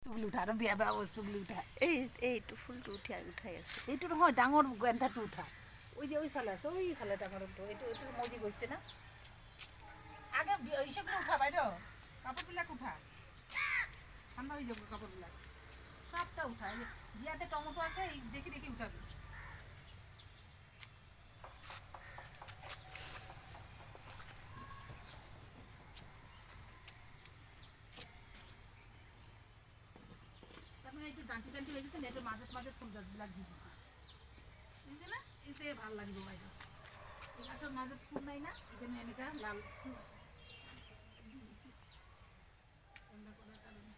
বস্তুগুলো উঠা আৰু বেয়া বেয়া বস্তুগুলো উঠা এইটো ফুলটো উঠাই আছে। এইটো নহয় ডাঙৰ গেন্ধাটো উঠা ওই যে ওইফালে আছে ওইফালে ডাঙৰটো এইটো এইটো মজি গৈছে না আগে এইসবগুলো উঠা বাইদেউ কাপড়বিলাক উঠা ঠান্ডা হয়ে যাবো কাপড়বিলাক সবটা উঠা জিয়াতে টমেটো আছে দেখি দেখি উঠাবি তারপরে একটু ডান্টি ডান্টি হয়ে গেছে নেটের মাঝে মাঝে ফুল গাছবিলাক দিয়ে দিছি বুঝছে না এতে ভালো লাগবে বাইরে এই গাছের মাঝে ফুল নাই না এখানে এনেকা লাল ফুল দিয়ে দিছি ঠান্ডা করার কারণে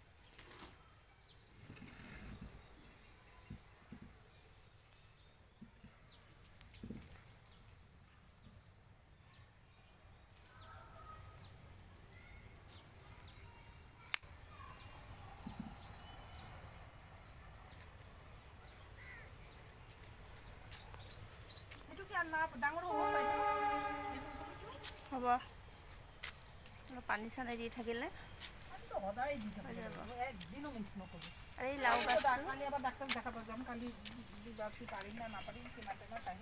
এইটো কি আর না ডাঙৰ হ'ব বাইদেউ হ'ব অলপ পানী চানী দি থাকিলে সদায় দি থাকিব একদিনো মিছ নকৰোঁ আৰু এই লাও গাছটো কালি আবার ডাক্তার দেখাতে যাম কালি দিবা কি পারিম না না পারিম কিনা টাইম